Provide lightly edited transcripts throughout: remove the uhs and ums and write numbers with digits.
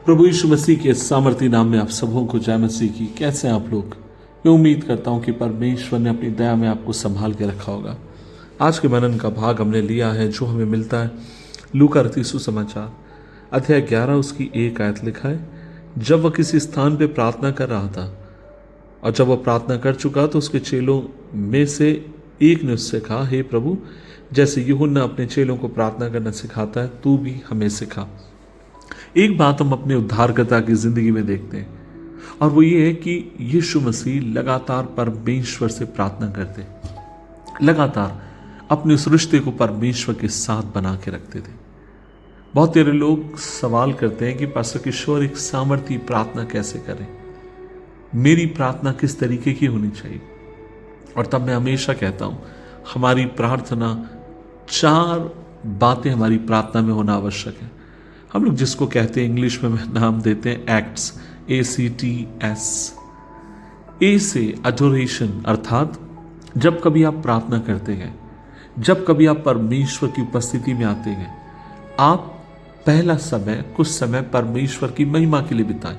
प्रभु यीशु मसीह के सामर्थी नाम में आप सबों को जय मसीह की। कैसे हैं आप लोग? मैं उम्मीद करता हूं कि परमेश्वर ने अपनी दया में आपको संभाल के रखा होगा। आज के मनन का भाग हमने लिया है जो हमें मिलता है लूका रचित सुसमाचार अध्याय 11 उसकी 1 आयत लिखा है। जब वह किसी स्थान पे प्रार्थना कर रहा था और जब वह प्रार्थना कर चुका तो उसके चेलों में से एक ने उससे कहा, हे प्रभु, जैसे यूहन्ना अपने चेलों को प्रार्थना करना सिखाता है तू भी हमें सिखा। एक बात हम अपने उद्धारकर्ता की जिंदगी में देखते हैं और वो ये है कि यीशु मसीह लगातार परमेश्वर से प्रार्थना करते, लगातार अपने उस रिश्ते को परमेश्वर के साथ बना के रखते थे। बहुत सारे लोग सवाल करते हैं कि पास्टर किशोर एक सामर्थी प्रार्थना कैसे करें, मेरी प्रार्थना किस तरीके की होनी चाहिए। और तब मैं हमेशा कहता हूं हमारी प्रार्थना 4 बातें हमारी प्रार्थना में होना आवश्यक है। हम लोग जिसको कहते हैं इंग्लिश में नाम देते हैं एक्ट्स, ACTS। ए से अडोरेशन, अर्थात जब कभी आप प्रार्थना करते हैं, जब कभी आप परमेश्वर की उपस्थिति में आते हैं, आप पहला समय कुछ समय परमेश्वर की महिमा के लिए बिताएं।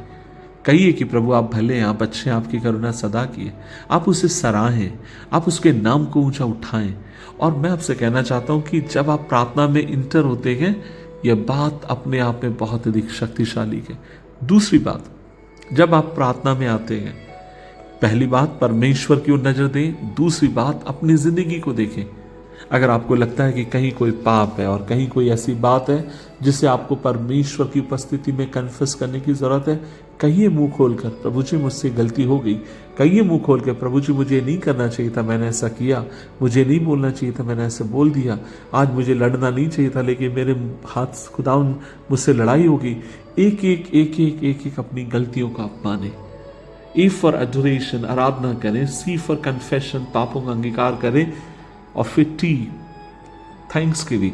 कहिए कि प्रभु आप भले हैं, आप अच्छे हैं, आपकी करुणा सदा की है। आप उसे सराहें, आप उसके नाम को ऊंचा उठाएं। और मैं आपसे कहना चाहता हूं कि जब आप प्रार्थना में इंटर होते हैं, यह बात अपने आप में बहुत अधिक शक्तिशाली है। दूसरी बात, जब आप प्रार्थना में आते हैं, पहली बात परमेश्वर की ओर नजर दें। दूसरी बात, अपनी जिंदगी को देखें। अगर आपको लगता है कि कहीं कोई पाप है और कहीं कोई ऐसी बात है जिसे आपको परमेश्वर की उपस्थिति में कन्फेस करने की जरूरत है, कहिए मुंह खोलकर, प्रभु जी मुझसे गलती हो गई। कहिए मुंह खोलकर, प्रभु जी मुझे नहीं करना चाहिए था, मैंने ऐसा किया। मुझे नहीं बोलना चाहिए था, मैंने ऐसे बोल दिया। आज मुझे लड़ना नहीं चाहिए था, लेकिन मेरे हाथ खुदावन मुझसे लड़ाई हो गई। एक एक अपनी गलतियों को आप माने। E फॉर एडोरेशन, आराधना करें। C फॉर कन्फेशन, पापों का अंगीकार करें। और फिर T, थैंक्स गिविंग।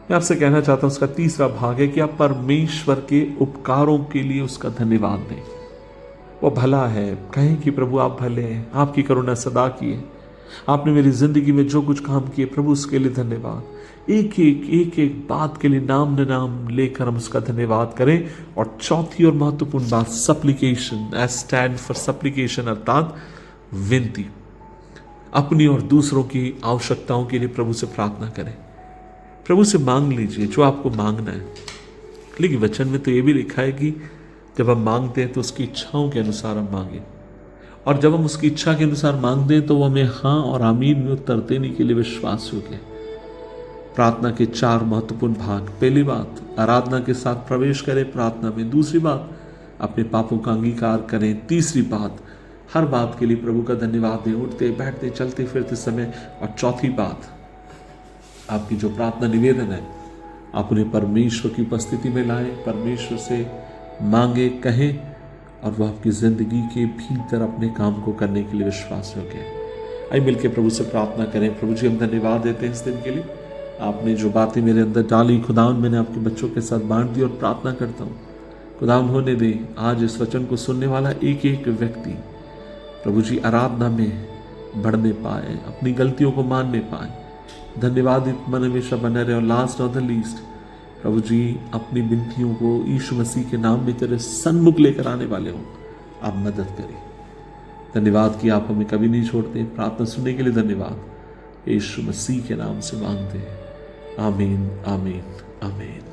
मैं आपसे कहना चाहता हूं उसका तीसरा भाग है कि आप परमेश्वर के उपकारों के लिए उसका धन्यवाद दें। वो भला है, कहें कि प्रभु आप भले हैं, आपकी करुणा सदा की है, आपने मेरी जिंदगी में जो कुछ काम किए प्रभु उसके लिए धन्यवाद। एक बात के लिए नाम न नाम लेकर हम उसका धन्यवाद करें। और चौथी और महत्वपूर्ण बात, सप्लिकेशन, एज स्टैंड फॉर सप्लिकेशन, अर्थात विनती। अपनी और दूसरों की आवश्यकताओं के लिए प्रभु से प्रार्थना करें। प्रभु से मांग लीजिए जो आपको मांगना है। लेकिन वचन में तो ये भी लिखा है कि जब हम मांगते हैं तो उसकी इच्छाओं के अनुसार हम मांगे, और जब हम उसकी इच्छा के अनुसार मांगते हैं तो वो हमें हाँ और आमीन में उत्तर देने के लिए विश्वास योग्य है। प्रार्थना के 4 महत्वपूर्ण भाग। पहली बात, आराधना के साथ प्रवेश करें प्रार्थना में। दूसरी बात, अपने पापों का अंगीकार करें। तीसरी बात, हर बात के लिए प्रभु का धन्यवाद दें, उठते बैठते चलते फिरते समय। और चौथी बात, आपकी जो प्रार्थना निवेदन है आप उन्हें परमेश्वर की उपस्थिति में लाएं, परमेश्वर से मांगे, कहें, और वह आपकी जिंदगी के भीतर अपने काम को करने के लिए विश्वास योग्य है। आइए मिलकर प्रभु से प्रार्थना करें। प्रभु जी, हम धन्यवाद देते हैं इस दिन के लिए। आपने जो बातें मेरे अंदर डाली खुदावन, मैंने आपके बच्चों के साथ बांट दी, और प्रार्थना करता हूँ खुदावन होने दे आज इस वचन को सुनने वाला एक व्यक्ति प्रभु जी आराधना में बढ़ने पाए, अपनी गलतियों को मानने पाए। धन्यवादित मन हमेशा बना रहे। और लास्ट ऑफ द लीस्ट, प्रभु जी अपनी विनतियों को यीशु मसीह के नाम में तेरे सन्मुख लेकर आने वाले हो, आप मदद करें। धन्यवाद कि आप हमें कभी नहीं छोड़ते। प्रार्थना सुनने के लिए धन्यवाद। यीशु मसीह के नाम से मांगते हैं, आमीन, आमीन, आमीन।